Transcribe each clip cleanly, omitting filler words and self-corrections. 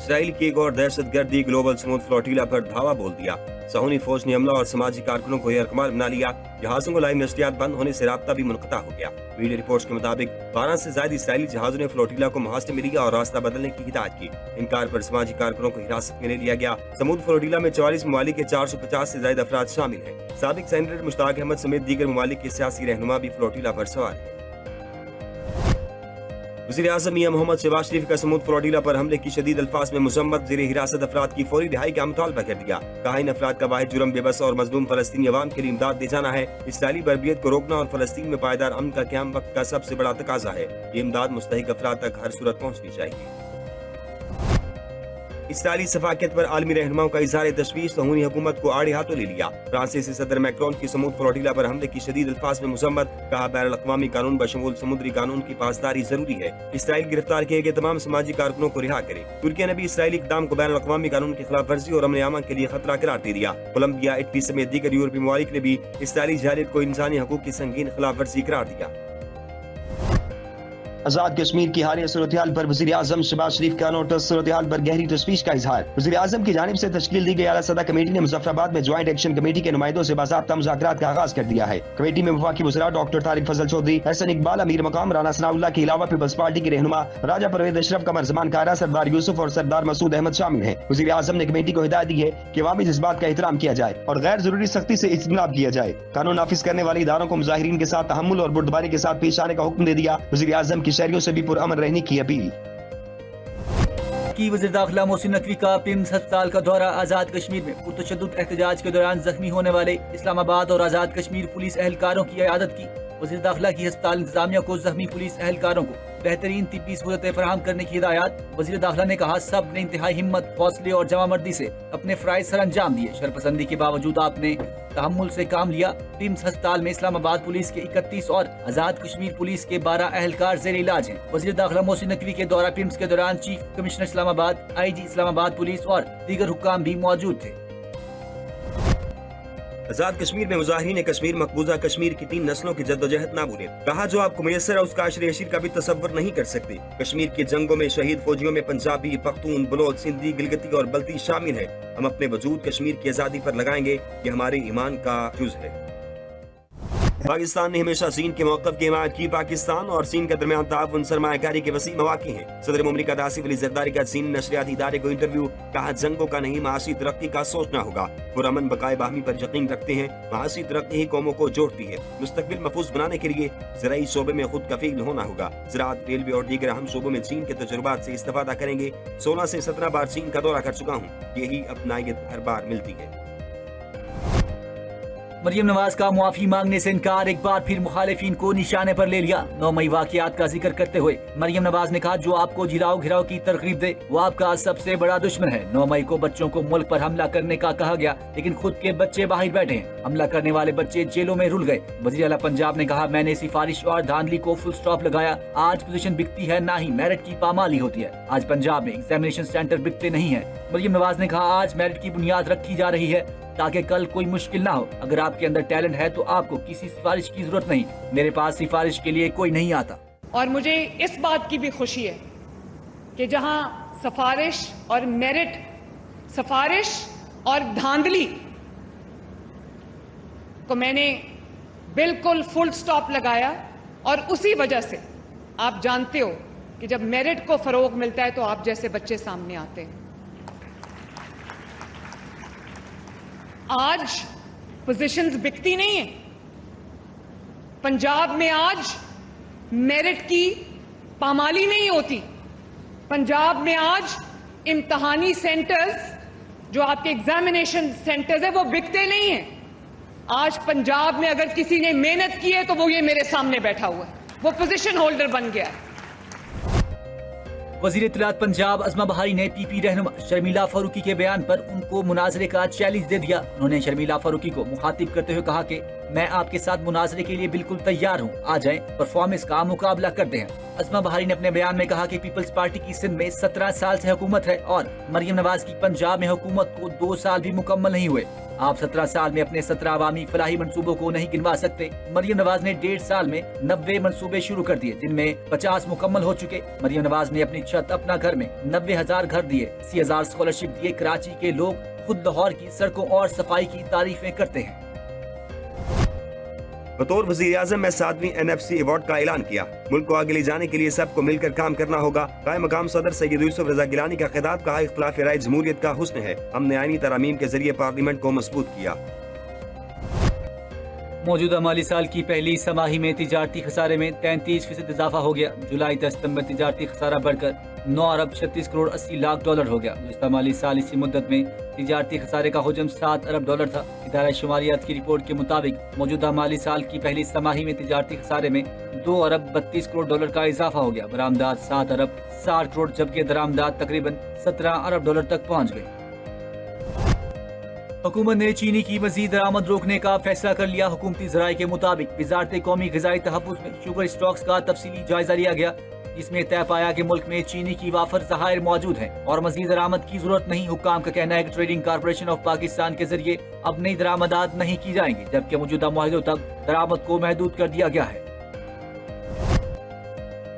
Israel की एक और दहशत गर्दी ग्लोबल स्मूथ फ्लोटिला पर धावा बोल दिया। साहूनी फौज ने हमला और समाजी कारकुनों को यरकमार बना लिया। जहाजों को लाइव नशरियात बंद होने से राब्ता भी मुनक़ता हो गया। मीडिया रिपोर्ट्स के मुताबिक 12 से ज्यादा इसराइली जहाजों ने फ्लोटिला को मुहासरे में लिया और रास्ता बदलने की हिदायत की। इनकार पर समाजी कारकुनों को हिरासत में ले लिया गया। समूद फ्लोटिला में 44 ममालिक के 450 से ज्यादा अफराद शामिल हैं। साबिक सेनेटर मुश्ताक अहमद समेत दीगर ममालिक के सियासी रहनुमा भी फ्लोटिला पर सवार हैं। वज़ीर आज़म मियां मोहम्मद शहबाज शरीफ का समूद फ्लोटिला पर हमले की शदीद अल्फाज में मुज़म्मत ज़ेर हिरासत अफराद की फौरी रिहाई का मुतालबा कर दिया। कहा इन अफराद का वाहिद जुर्म बेबस और मजलूम फलस्तीनी अवाम के लिए इमदाद दे जाना है। इसराइली बर्बियत को रोकना और फलस्तीन में पायदार अमन का क़याम वक्त का सबसे बड़ा तकाजा है। ये इमदाद मुस्तहिक अफराद तक हर सूरत पहुँचनी चाहिए। इसराइली सफाकियत पर आलमी रहनुमाओं का इजहार तशवीश, साहूनी हुकूमत को आड़े हाथों ले लिया। फ्रांसीसी सदर मैक्रोन की समूद फ्लोटिला पर हमले की शदीद अल्फाज में मुज़म्मत। कहा बैनुल अक़वामी कानून बशमूल समुद्री कानून की पासदारी जरूरी है। इसराइल गिरफ्तार किए गए तमाम समाजी कारकुनों को रिहा करे। तुर्की ने भी इसराइली इक़दाम को बैनुल अक़वामी कानून की खिलाफ वर्जी और अमन आमा के लिए खतरा करार दे दिया। कोलंबिया, इटली समेत दीगर यूरोपीय ममालिक ने भी इसराइली जहालियत को इंसानी हकूक़ की संगीन खिलाफ वर्जी करार दिया। आजाद कश्मीर की हालिया सूरत-ए-हाल पर वज़ीर आज़म शहबाज शरीफ का नोटिस, सूरत-ए-हाल पर गहरी तशवीश का इजहार। वज़ीर आज़म की जानिब से तश्कील दी गई आला सदा कमेटी ने मुज़फ्फराबाद में ज्वाइंट एक्शन कमेटी के नुमाइंदों से बाज़ाब्ता मुज़ाकरात का आगाज कर दिया है। कमेटी में वफाकी वज़रा डॉक्टर तारिक फजल चौधरी, हसन इकबाल, अमीर मकाम राना सनाउल्लाह के अलावा पीपल्स पार्टी के रहनुमा राजा परवेज अशरफ, कमर ज़मान कारा, सरदार यूसुफ और सरदार मसूद अहमद शामिल हैं। वज़ीर आज़म ने कमेटी को हिदायत दी है कि अवामी जज्बात का एहतराम किया जाए और गैर जरूरी सख्ती से इज्तनाब किया जाए। कानून नाफिज करने वाले इदारों को मुजाहिरीन के साथ तहम्मुल और बुर्दबारी के साथ पेश आने का हुक्म दे दिया। वज़ीर आज़म की शहरियों से भी पुरअमन रहने की अपील की। वज़ीर दाखिला मोहसिन नकवी का पिम्स अस्पताल का दौरा। आजाद कश्मीर में पुरतशद्दुद एहतजाज के दौरान जख्मी होने वाले इस्लामाबाद और आजाद कश्मीर पुलिस एहलकारों की इयादत की। वज़ीर दाखिला की अस्पताल इंतजामिया को जख्मी पुलिस एहलकारों को बेहतरीन तिब्बी सहूलतें फराहम करने की हिदायत। वज़ीर दाखिला ने कहा, सब ने इंतहाई हिम्मत, हौसले और जमामर्दी से अपने फ़राइज़ सर अंजाम दिए। शरपसंदी के बावजूद आपने तहम्मुल से काम लिया। पिम्स अस्पताल में इस्लामाबाद पुलिस के 31 और आजाद कश्मीर पुलिस के 12 एहलकार ज़ेर इलाज हैं। वज़ीर दाखिला मोहसिन नकवी के दौरा पिम्स के दौरान chief commissioner Islamabad, IG Islamabad police और दीगर हुक्काम भी मौजूद थे। आजाद कश्मीर में मुजाहिरीन कश्मीर मकबूजा कश्मीर की 3 नस्लों की जद्दोजहद ना भूलें। कहा, जो आपको मुयस्सर है उसका अशर यशीर का भी तसव्वुर नहीं कर सकते। कश्मीर के जंगों में शहीद फौजियों में पंजाबी, पख्तून, बलोच, सिंधी, गिलगिती और बल्ती शामिल है। हम अपने वजूद कश्मीर की आज़ादी पर लगाएंगे, ये हमारे ईमान का जुज़ है। पाकिस्तान ने हमेशा चीन के मौक़िफ़ की हिमायत की। पाकिस्तान और चीन के दरमियान ताउन सरमायाकारी के वसी मौक़े हैं। सदर मुमलिकत आसिफ अली ज़रदारी का चीनी नशरियाती इदारे को इंटरव्यू। कहा, जंगों का नहीं, माशी तरक्की का सोचना होगा। पुरअमन बकाए बाहमी पर यकीन रखते हैं। माशी तरक्की ही कौमों को जोड़ती है। मुस्तक़बिल महफूज बनाने के लिए ज़राई शोबे में खुद कफ़ील होना होगा। ज़राअत, रेलवे और दीगर अहम शोबों में चीन के तजुर्बात से इस्तेफ़ादा करेंगे। 16 से 17 बार चीन का दौरा कर चुका हूँ। यही अपनायत हर बार मिलती है। मरियम नवाज का मुआफी मांगने से इनकार, एक बार फिर मुखालिफिन को निशाने पर ले लिया। 9 मई वाक़ियात का जिक्र करते हुए मरियम नवाज ने कहा, जो आपको जिलाओ घिराव की तरगीब दे वो आपका सबसे बड़ा दुश्मन है। 9 मई को बच्चों को मुल्क पर हमला करने का कहा गया, लेकिन खुद के बच्चे बाहर बैठे हैं। हमला करने वाले बच्चे जेलों में रुल गए। वज़ीर आला पंजाब ने कहा, मैंने सिफारिश और धांधली को फुल स्टॉप लगाया। आज पोजीशन बिकती है, ना ही मेरिट की पामाली होती है। आज पंजाब में एग्जामिनेशन सेंटर बिकते नहीं है। मरियम नवाज ने कहा, आज मेरिट की बुनियाद रखी जा रही है ताकि कल कोई मुश्किल ना हो। अगर आपके अंदर टैलेंट है तो आपको किसी सिफारिश की जरूरत नहीं। मेरे पास सिफारिश के लिए कोई नहीं आता। और मुझे इस बात की भी खुशी है कि जहां सिफारिश और मेरिट, सिफारिश और धांधली को मैंने बिल्कुल फुल स्टॉप लगाया, और उसी वजह से आप जानते हो कि जब मेरिट को फरोग मिलता है तो आप जैसे बच्चे सामने आते हैं। आज पोजीशंस बिकती नहीं है। पंजाब में आज मेरिट की पामाली नहीं होती। पंजाब में आज इम्तहानी सेंटर्स, जो आपके एग्जामिनेशन सेंटर्स है, वो बिकते नहीं हैं। आज पंजाब में अगर किसी ने मेहनत की है तो वो ये मेरे सामने बैठा हुआ है, वो पोजीशन होल्डर बन गया है। वज़ीर इत्तलात पंजाब अज़मा बहारी ने PP रहनुमा शर्मिला फारूकी के बयान पर उनको मुनाजरे का चैलेंज दे दिया। उन्होंने शर्मिला फारूकी को मुखातिब करते हुए कहा कि मैं आपके साथ मुनाजरे के लिए बिल्कुल तैयार हूँ, आ जाएं, परफॉर्मेंस का मुकाबला करते हैं। अज़मा बहारी ने अपने बयान में कहा कि पीपल्स पार्टी की सिंध में 17 साल से हुकूमत है और मरियम नवाज की पंजाब में हुकूमत को 2 साल भी मुकम्मल नहीं हुए। آپ 17 سال میں اپنے 17 عوامی فلاحی منصوبوں کو نہیں گنوا سکتے۔ مریم نواز نے 1.5 سال میں 90 منصوبے شروع کر دیے، جن میں 50 مکمل ہو چکے۔ مریم نواز نے اپنی چھت اپنا گھر میں 90,000 گھر دیے، 80,000 اسکالرشپ دیے۔ کراچی کے لوگ خود لاہور کی سڑکوں اور صفائی کی تعریفیں کرتے ہیں۔ بطور وزیر اعظم میں 7ویں NFC ایوارڈ کا اعلان کیا۔ ملک کو آگے لے جانے کے لیے سب کو مل کر کام کرنا ہوگا۔ قائم مقام صدر سید یوسف رضا گیلانی کا خطاب، کہا اختلاف رائے جمہوریت کا حسن ہے، ہم نے آئینی ترامیم کے ذریعے پارلیمنٹ کو مضبوط کیا۔ موجودہ مالی سال کی پہلی سہ ماہی میں تجارتی خسارے میں 33% اضافہ ہو گیا۔ جولائی تا ستمبر تجارتی خسارہ بڑھ کر 9 ارب 36 کروڑ 80 لاکھ ڈالر ہو گیا۔ گزشتہ مالی سال اسی مدت میں تجارتی خسارے کا حجم 7 ارب ڈالر تھا۔ ادارہ شماریات کی رپورٹ کے مطابق موجودہ مالی سال کی پہلی سہ ماہی میں تجارتی خسارے میں 2 ارب 32 کروڑ ڈالر کا اضافہ ہو گیا۔ برآمدات 7 ارب 60 کروڑ جبکہ درآمدات تقریباً 17 ارب ڈالر تک پہنچ گئے۔ حکومت نے چینی کی مزید درآمد روکنے کا فیصلہ کر لیا۔ حکومتی ذرائع کے مطابق وزارت قومی غذائی تحفظ میں شوگر اسٹاکس کا تفصیلی جائزہ لیا گیا، جس میں طے پایا کہ ملک میں چینی کی وافر ذخائر موجود ہیں اور مزید درآمد کی ضرورت نہیں۔ حکام کا کہنا ہے کہ ٹریڈنگ کارپوریشن آف پاکستان کے ذریعے اب نئی درآمدات نہیں کی جائیں گی، جبکہ موجودہ معاہدوں تک درآمد کو محدود کر دیا گیا ہے۔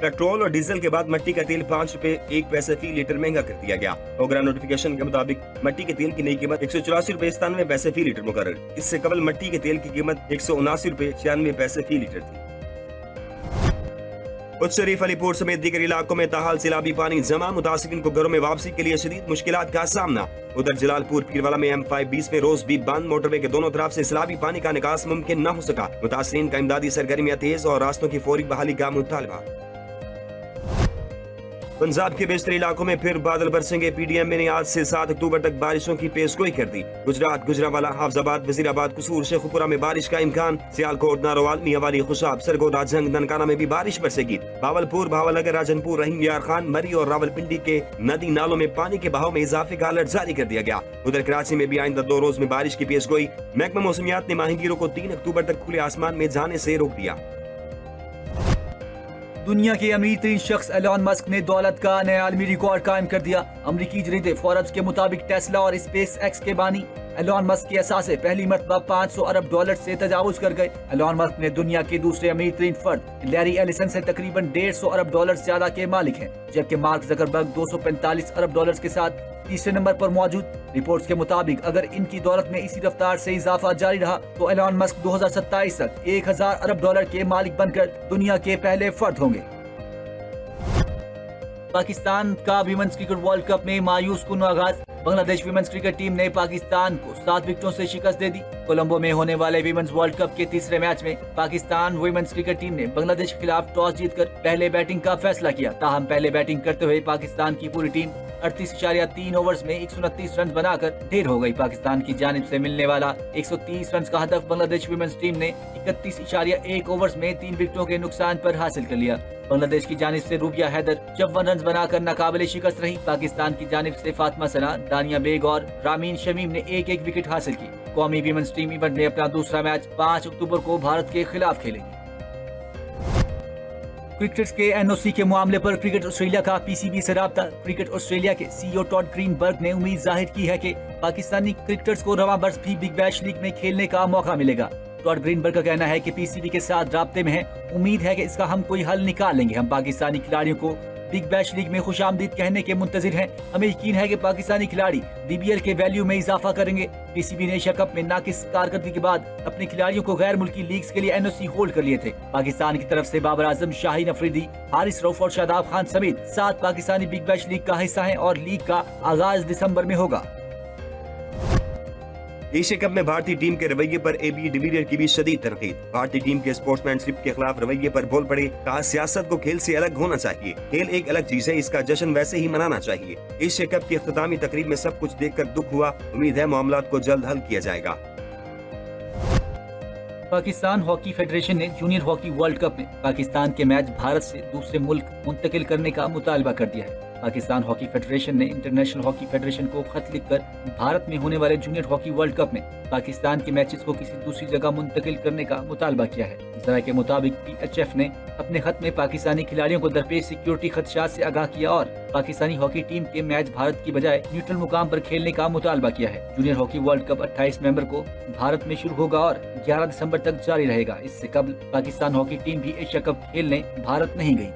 پیٹرول اور ڈیزل کے بعد مٹی کا تیل 5 روپے 1 پیسے فی لیٹر مہنگا کر دیا گیا۔ اوگرا نوٹیفیکیشن کے مطابق مٹی کے تیل کی نئی قیمت 184 روپے 97 پیسے فی لیٹر مقرر۔ اس سے قبل مٹی کے تیل کی قیمت 179 روپے 96 پیسے فی لیٹر تھی۔ شریف علی پور سمیت دیگر علاقوں میں تاحال سیلابی پانی جمع، متاثرین کو گھروں میں واپسی کے لیے شدید مشکلات کا سامنا۔ ادھر جلال پور پیروالا میں M5-20 میں روز بھی بند، موٹر وے کے دونوں طرف سے سیلابی پانی کا نکاس ممکن نہ ہو سکا۔ متاثرین کا امدادی سرگرمیاں تیز اور راستوں کی فوری بحالی کا مطالبہ۔ پنجاب کے بیشتر علاقوں میں پھر بادل برسیں گے۔ PDM نے آج سے 7 اکتوبر تک بارشوں کی پیش گوئی کر دی۔ گجرات، گجرانوالہ، حافظ آباد، وزیر آباد، قصور، شیخوپورہ میں بارش کا امکان۔ سیالکوٹ، ناروال، میاوالی، خوشاب، سرگودا، جنگ، ننکانہ میں بھی بارش برسے گی۔ باولپور، بھاول نگر، راجن پور، رحیم یار خان، مری اور راولپنڈی کے ندی نالوں میں پانی کے بہاؤ میں اضافے کا الرٹ جاری کر دیا گیا۔ ادھر کراچی میں بھی آئندہ 2 روز میں بارش کی پیش گوئی۔ محکمہ موسمیات نے ماہی گیروں کو 3 اکتوبر تک کھلے آسمان میں جانے سے روک دیا۔ دنیا کے امیر ترین شخص ایلان مسک نے دولت کا نیا عالمی ریکارڈ قائم کر دیا۔ امریکی جریدے فوربس کے مطابق ٹیسلا اور اسپیس ایکس کے بانی ایلان مسک کے اثاثے پہلی مرتبہ 500 ارب ڈالر سے تجاوز کر گئے۔ ایلان مسک نے دنیا کے دوسرے امیر ترین فرد لیری ایلیسن سے تقریباً 150 ارب ڈالر زیادہ کے مالک ہیں، جبکہ مارک زکربرگ 245 ارب ڈالر کے ساتھ تیسرے نمبر پر موجود۔ رپورٹس کے مطابق اگر ان کی دولت میں اسی رفتار سے اضافہ جاری رہا تو ایلان مسک 2027 تک 1000 ارب ڈالر کے مالک بن کر دنیا کے پہلے فرد ہوں گے۔ پاکستان کا ویمنز کرکٹ ورلڈ کپ میں مایوس کن آغاز۔ بنگلہ دیش ویمنز کرکٹ ٹیم نے پاکستان کو 7 وکٹوں سے شکست دے دی۔ کولمبو میں ہونے والے ویمنز ورلڈ کپ کے تیسرے میچ میں پاکستان ویمنز کرکٹ ٹیم نے بنگلہ دیش کے خلاف ٹاس جیت کر پہلے بیٹنگ کا فیصلہ کیا۔ تاہم پہلے بیٹنگ کرتے ہوئے پاکستان کی پوری ٹیم 38.3 اوورز میں 129 رنز بنا کر ڈھیر ہو گئی۔ پاکستان کی جانب سے ملنے والا 130 رنز کا ہدف بنگلہ دیش ویمنز ٹیم نے 31.1 اوورز میں 3 وکٹوں کے نقصان پر حاصل کر لیا۔ بنگلہ دیش کی جانب سے روبیہ حیدر 54 رنز بنا کر ناقابل شکست رہی۔ پاکستان کی جانب سے فاطمہ ثنا، دانیہ بیگ اور رامین شمیم نے ایک ایک وکٹ حاصل کی۔ قومی ویمنز ٹیم ایونٹ میں اپنا دوسرا میچ 5 اکتوبر کو بھارت کے خلاف کھیلے گی۔ کرکٹرز کے NOC کے معاملے پر کرکٹ آسٹریلیا کا PCB سے رابطہ۔ کرکٹ آسٹریلیا کے CEO ٹاڈ گرین برگ نے امید ظاہر کی ہے کہ پاکستانی کرکٹرز کو رواں برس بھی بگ بیش لیگ میں کھیلنے کا موقع ملے گا۔ ٹاڈ گرین برگ کا کہنا ہے کہ PCB کے ساتھ رابطے میں ہیں، امید ہے کہ اس کا ہم کوئی حل نکال لیں گے۔ ہم پاکستانی کھلاڑیوں کو بگ بیش لیگ میں خوش آمدید کہنے کے منتظر ہیں۔ ہمیں یقین ہے کہ پاکستانی کھلاڑی BBL کے ویلیو میں اضافہ کریں گے۔ PCB نے ایشیا کپ میں ناقص کارکردگی کے بعد اپنے کھلاڑیوں کو غیر ملکی لیگز کے لیے NOC ہولڈ کر لیے تھے۔ پاکستان کی طرف سے بابر اعظم، شاہین افریدی، حارث رؤف اور شاداب خان سمیت 7 پاکستانی بگ بیش لیگ کا حصہ ہیں اور لیگ کا آغاز دسمبر میں ہوگا۔ ایشیا کپ میں بھارتی ٹیم کے رویے پر AB ڈیویلیئر کی بھی شدید تنقید۔ بھارتی ٹیم کے اسپورٹس مین شپ کے خلاف رویے پر بول پڑے، کہا سیاست کو کھیل سے الگ ہونا چاہیے، کھیل ایک الگ چیز ہے، اس کا جشن ویسے ہی منانا چاہیے۔ ایشیا کپ کی اختتامی تقریب میں سب کچھ دیکھ کر دکھ ہوا، امید ہے معاملات کو جلد حل کیا جائے گا۔ پاکستان ہاکی فیڈریشن نے جونیئر ہاکی ورلڈ کپ میں پاکستان کے میچ بھارت سے دوسرے ملک منتقل کرنے کا مطالبہ کر دیا ہے۔ पाकिस्तान हॉकी फेडरेशन ने इंटरनेशनल हॉकी फेडरेशन को खत लिखकर भारत में होने वाले जूनियर हॉकी वर्ल्ड कप में पाकिस्तान के मैचेस को किसी दूसरी जगह मुंतकिल करने का मुतालबा किया है। जरा के मुताबिक PHF ने अपने खत में पाकिस्तानी खिलाड़ियों को दरपेश सिक्योरिटी खदशात से आगाह किया और पाकिस्तानी हॉकी टीम के मैच भारत की बजाय न्यूट्रल मुकाम पर खेलने का मुतालबा किया है। जूनियर हॉकी वर्ल्ड कप 28 नवंबर को भारत में शुरू होगा और 11 दिसंबर तक जारी रहेगा। इससे कबल पाकिस्तान हॉकी टीम भी एशिया कप खेलने भारत नहीं गई।